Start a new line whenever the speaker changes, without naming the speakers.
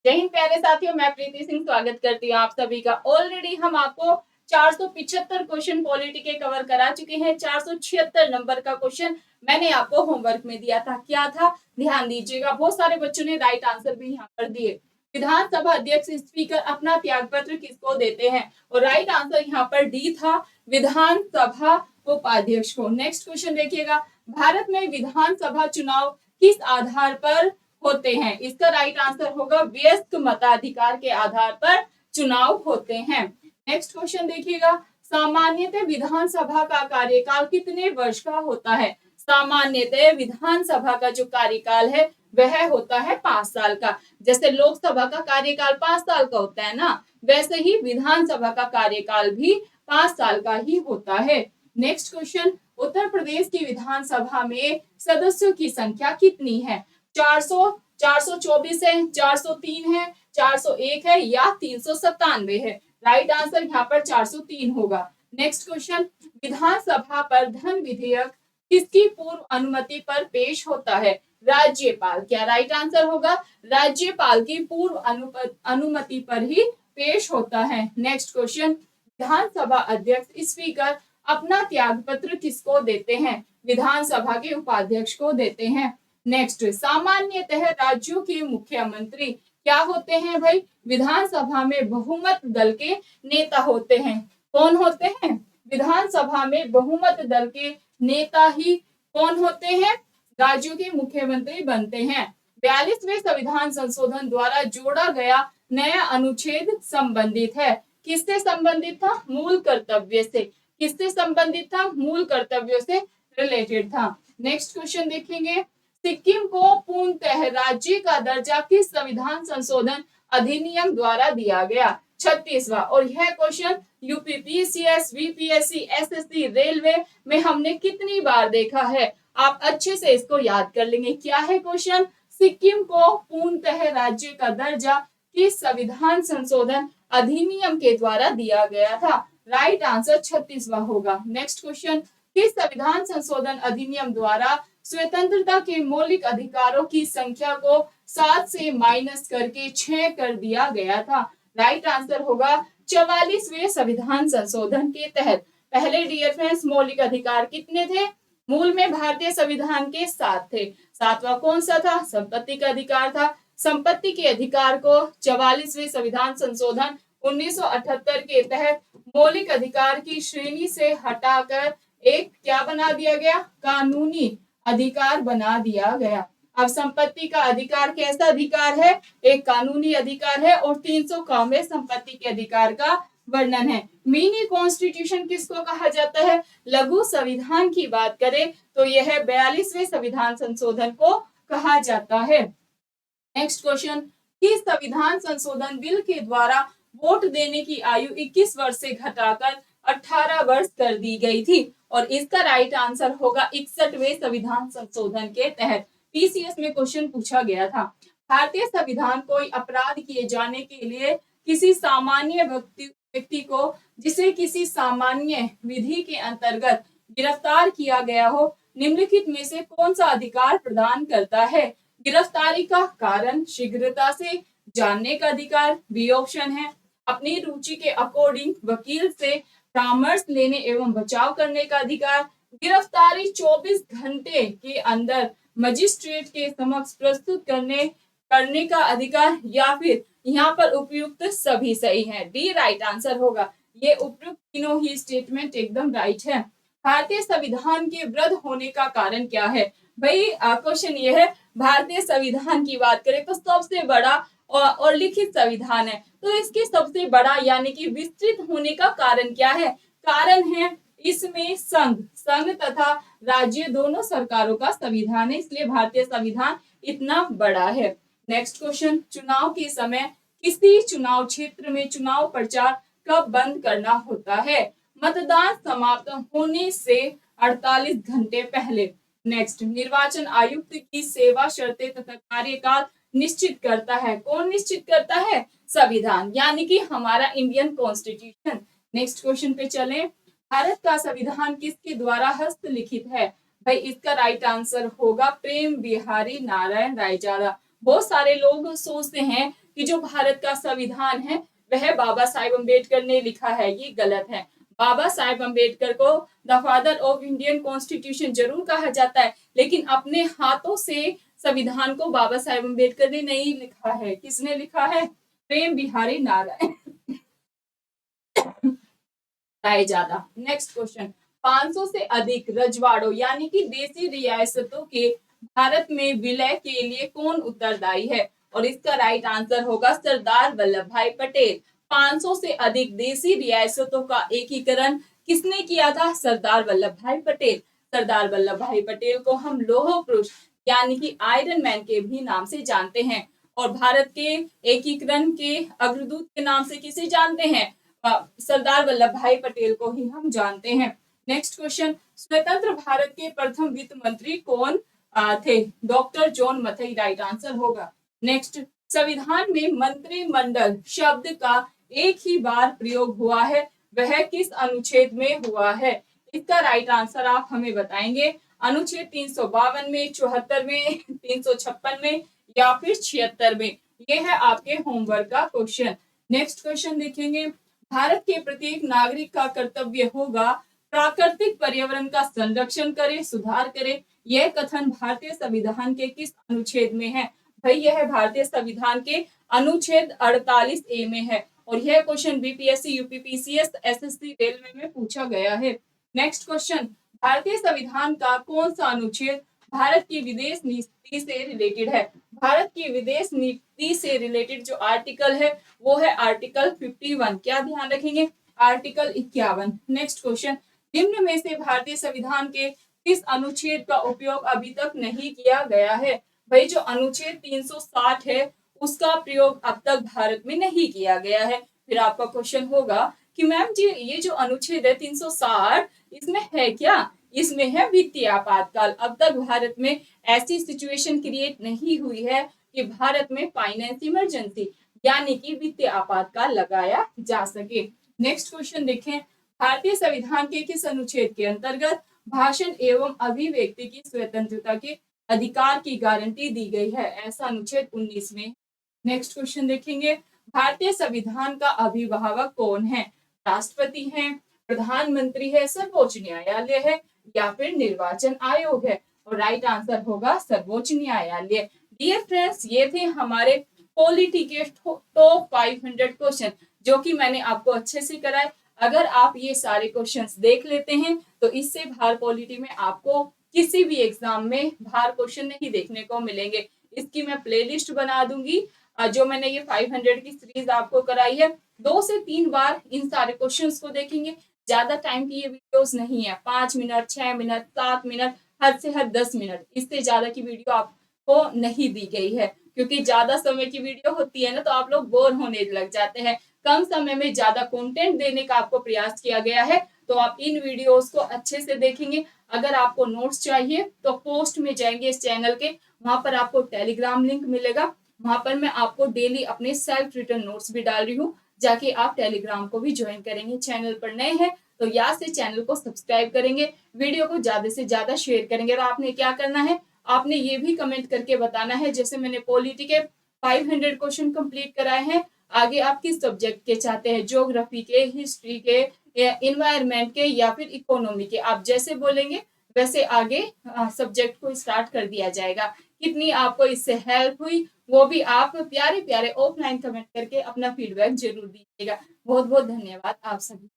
जय हिंद प्यारे साथियों, मैं प्रीति सिंह स्वागत करती हूँ आप सभी का। ऑलरेडी हम आपको 475 क्वेश्चन पॉलिटी के कवर करा चुके हैं। 476 नंबर का क्वेश्चन मैंने आपको होमवर्क में दिया था। क्या था, ध्यान दीजिएगा। बहुत सारे बच्चों ने राइट आंसर भी यहाँ पर दिए। विधानसभा अध्यक्ष स्पीकर अपना त्याग पत्र किसको देते हैं? और राइट आंसर यहाँ पर डी था, विधानसभा उपाध्यक्ष को। नेक्स्ट क्वेश्चन देखिएगा, भारत में विधानसभा चुनाव किस आधार पर होते हैं? इसका राइट आंसर होगा वयस्क मताधिकार के आधार पर चुनाव होते हैं। नेक्स्ट क्वेश्चन देखिएगा, सामान्यतः विधानसभा का कार्यकाल कितने वर्ष का होता है? सामान्यतः विधानसभा का जो कार्यकाल है वह होता है 5 साल का। जैसे लोकसभा का कार्यकाल 5 साल का होता है ना, वैसे ही विधानसभा का कार्यकाल भी 5 साल का ही होता है। नेक्स्ट क्वेश्चन, उत्तर प्रदेश की विधानसभा में सदस्यों की संख्या कितनी है? 400, 424 है, 403 है, 401 है या 397 है? राइट आंसर यहाँ पर 403 होगा। नेक्स्ट क्वेश्चन, विधानसभा पर धन विधेयक किसकी पूर्व अनुमति पर पेश होता है? राज्यपाल। क्या राइट आंसर होगा? राज्यपाल की पूर्व अनुमति पर ही पेश होता है। नेक्स्ट क्वेश्चन, विधानसभा अध्यक्ष स्पीकर अपना त्याग पत्र किसको देते हैं? विधानसभा के उपाध्यक्ष को देते हैं। नेक्स्ट, सामान्यतः राज्यों के मुख्यमंत्री क्या होते हैं भाई? विधानसभा में बहुमत दल के नेता होते हैं। कौन होते हैं? विधानसभा में बहुमत दल के नेता ही कौन होते हैं? राज्यों के मुख्यमंत्री बनते हैं। 42वें संविधान संशोधन द्वारा जोड़ा गया नया अनुच्छेद संबंधित है। किससे संबंधित था? मूल कर्तव्य से। किससे संबंधित था? मूल कर्तव्यों से रिलेटेड था। नेक्स्ट क्वेश्चन देखेंगे, सिक्किम को पूर्णतः राज्य का दर्जा किस संविधान संशोधन अधिनियम द्वारा दिया गया? 36वां। और यह question UPPCS, BPSC, SSC, railway में हमने कितनी बार देखा है? आप अच्छे से इसको याद कर लेंगे। क्या है क्वेश्चन? सिक्किम को पूर्णतः राज्य का दर्जा किस संविधान संशोधन अधिनियम के द्वारा दिया गया था? राइट आंसर 36वां होगा। नेक्स्ट क्वेश्चन, किस संविधान संशोधन अधिनियम द्वारा स्वतंत्रता के मौलिक अधिकारों की संख्या को 7 से माइनस करके 6 कर दिया गया था? राइट आंसर होगा 44वें संविधान संशोधन के तहत। पहले डियर फ्रेंड्स, मौलिक अधिकार कितने थे? मूल में भारतीय संविधान के 7 थे। 7वां कौन सा था? संपत्ति का अधिकार था। संपत्ति के अधिकार को 44वें संविधान संशोधन 1978 के तहत मौलिक अधिकार की श्रेणी से हटाकर एक क्या बना दिया गया? कानूनी अधिकार बना दिया गया। अब संपत्ति का अधिकार कैसा अधिकार है? एक कानूनी अधिकार है और 300 में संपत्ति के अधिकार का वर्णन है। मिनी कॉन्स्टिट्यूशन किसको कहा जाता है? लघु संविधान की बात करें तो यह 42वें संविधान संशोधन को कहा जाता है। नेक्स्ट क्वेश्चन, किस संविधान संशोधन बिल के द्वारा वोट देने की आयु 21 वर्ष से घटाकर 18 वर्ष कर दी गई थी? और इसका राइट आंसर होगा 61वें संविधान संशोधन के तहत। पीसीएस में क्वेश्चन पूछा गया था। भारतीय संविधान कोई अपराध किए जाने के लिए किसी सामान्य व्यक्ति को जिसे किसी सामान्य विधि के अंतर्गत गिरफ्तार किया गया हो, निम्नलिखित में से कौन सा अधिकार प्रदान करता है? गिरफ्तारी का कारण शीघ्रता से जानने का अधिकार, बी ऑप्शन है। अपनी रुचि के अकॉर्डिंग वकील से परामर्श लेने एवं बचाव करने का अधिकार, गिरफ्तारी 24 घंटे के अंदर मजिस्ट्रेट के समक्ष प्रस्तुत करने का अधिकार, या फिर यहाँ पर उपयुक्त सभी सही है। डी राइट आंसर होगा। ये उपयुक्त तीनों ही स्टेटमेंट एकदम राइट है। भारतीय संविधान के वृद्ध होने का कारण क्या है? भाई क्वेश्चन ये है, भारतीय संविधान की बात करें तो सबसे बड़ा और लिखित संविधान है, तो इसके सबसे बड़ा यानी कि विस्तृत होने का कारण क्या है? कारण है इसमें संघ तथा राज्य दोनों सरकारों का संविधान है, इसलिए भारतीय संविधान इतना बड़ा है। नेक्स्ट क्वेश्चन, चुनाव के समय किसी चुनाव क्षेत्र में चुनाव प्रचार कब बंद करना होता है? मतदान समाप्त होने से 48 घंटे पहले। नेक्स्ट, निर्वाचन आयुक्त की सेवा शर्तें तथा कार्यकाल निश्चित करता है। कौन निश्चित करता है? संविधान, यानी कि हमारा इंडियन कॉन्स्टिट्यूशन। नेक्स्ट क्वेश्चन पे चलें, भारत का संविधान किसके द्वारा हस्तलिखित है? भाई इसका राइट आंसर होगा प्रेम बिहारी नारायण रायजादा। बहुत सारे लोग सोचते हैं कि जो भारत का संविधान है वह बाबा साहेब अम्बेडकर ने लिखा है, ये गलत है। बाबा साहेब अम्बेडकर को the father of Indian constitution जरूर कहा जाता है, लेकिन अपने हाथों से संविधान को बाबा साहेब अम्बेडकर ने नहीं लिखा है। किसने लिखा है? प्रेम बिहारी नारायण ज्यादा। नेक्स्ट क्वेश्चन, 500 से अधिक रजवाड़ों यानी कि देसी रियासतों के भारत में विलय के लिए कौन उत्तरदायी है? और इसका राइट आंसर होगा सरदार वल्लभ भाई पटेल। 500 से अधिक देसी रियासतों का एकीकरण किसने किया था? सरदार वल्लभ भाई पटेल। सरदार वल्लभ भाई पटेल को हम लौह पुरुष यानी कि आयरन मैन के भी नाम से जानते हैं। और भारत के एकीकरण के अग्रदूत के नाम से किसे जानते हैं? सरदार वल्लभ भाई पटेल को ही हम जानते हैं। नेक्स्ट क्वेश्चन, स्वतंत्र भारत के प्रथम वित्त मंत्री कौन थे? Doctor John Mathai right answer होगा। नेक्स्ट, संविधान में मंत्रिमंडल शब्द का एक ही बार प्रयोग हुआ है, वह किस अनुच्छेद में हुआ है? इसका राइट आंसर आप हमें बताएंगे। अनुच्छेद 352 में, 74 में, 356 में या फिर 76 में। ये है आपके होमवर्क का क्वेश्चन। नेक्स्ट क्वेश्चन देखेंगे, भारत के प्रत्येक नागरिक का कर्तव्य होगा प्राकृतिक पर्यावरण का संरक्षण करे, सुधार करे। यह कथन भारतीय संविधान के किस अनुच्छेद में है? भाई यह भारतीय संविधान के अनुच्छेद 48A में है। और यह question BPSC, UPPCS, SSC, railway में पूछा गया है। नेक्स्ट क्वेश्चन, भारतीय संविधान का कौन सा अनुच्छेद भारत की विदेश नीति से रिलेटेड है? भारत की विदेश नीति से रिलेटेड जो आर्टिकल है वो है आर्टिकल 51। क्या ध्यान रखेंगे? आर्टिकल 51। नेक्स्ट क्वेश्चन, निम्न में से भारतीय संविधान के किस अनुच्छेद का उपयोग अभी तक नहीं किया गया है? भाई जो अनुच्छेद 360 है उसका प्रयोग अब तक भारत में नहीं किया गया है। फिर आपका क्वेश्चन होगा कि मैम जी ये जो अनुच्छेद है 360 इसमें है क्या? इसमें है वित्तीय आपातकाल। अब तक भारत में ऐसी सिचुएशन क्रिएट नहीं हुई है कि भारत में फाइनेंस इमरजेंसी यानी कि वित्तीय आपातकाल लगाया जा सके। नेक्स्ट क्वेश्चन देखें, भारतीय संविधान के किस अनुच्छेद के अंतर्गत भाषण एवं अभिव्यक्ति की स्वतंत्रता के अधिकार की गारंटी दी गई है? ऐसा अनुच्छेद 19 में। नेक्स्ट क्वेश्चन देखेंगे, भारतीय संविधान का अभिभावक कौन है? राष्ट्रपति है, प्रधानमंत्री है, सर्वोच्च न्यायालय है या फिर निर्वाचन आयोग है? और राइट आंसर होगा सर्वोच्च न्यायालय। डियर फ्रेंड्स, ये थे हमारे पॉलिटी के टॉप 500 क्वेश्चन जो कि मैंने आपको अच्छे से कराए। अगर आप ये सारे क्वेश्चंस देख लेते हैं तो इससे बाहर पॉलिटी में आपको किसी भी एग्जाम में बाहर क्वेश्चन नहीं देखने को मिलेंगे। इसकी मैं प्लेलिस्ट बना दूंगी। जो मैंने ये 500 की सीरीज आपको कराई है, 2 से 3 बार इन सारे क्वेश्चंस को देखेंगे। ज्यादा टाइम की ये वीडियोस नहीं है, 5 मिनट, 6 मिनट, 7 मिनट, हद से हद 10 मिनट, इससे ज्यादा की वीडियो आपको नहीं दी गई है। क्योंकि ज्यादा समय की वीडियो होती है ना तो आप लोग बोर होने लग जाते हैं। कम समय में ज्यादा कंटेंट देने का आपको प्रयास किया गया है, तो आप इन वीडियोस को अच्छे से देखेंगे। अगर आपको नोट्स चाहिए तो पोस्ट में जाएंगे इस चैनल के, वहां पर आपको टेलीग्राम लिंक मिलेगा। वहां पर मैं आपको डेली अपने सेल्फ रिटन नोट्स भी डाल रही हूँ, जाके आप टेलीग्राम को भी ज्वाइन करेंगे। चैनल पर नए हैं तो याद से चैनल को सब्सक्राइब करेंगे, वीडियो को ज्यादा से ज्यादा शेयर करेंगे। और आपने क्या करना है, आपने ये भी कमेंट करके बताना है, जैसे मैंने पॉलिटी के 500 क्वेश्चन कंप्लीट कराए हैं, आगे आप किस सब्जेक्ट के चाहते हैं, ज्योग्राफी के, हिस्ट्री के, इन्वायरमेंट के या फिर इकोनॉमी के। आप जैसे बोलेंगे वैसे आगे सब्जेक्ट को स्टार्ट कर दिया जाएगा। कितनी आपको इससे हेल्प हुई वो भी आप प्यारे प्यारे ऑफलाइन कमेंट करके अपना फीडबैक जरूर दीजिएगा। बहुत बहुत धन्यवाद आप सभी।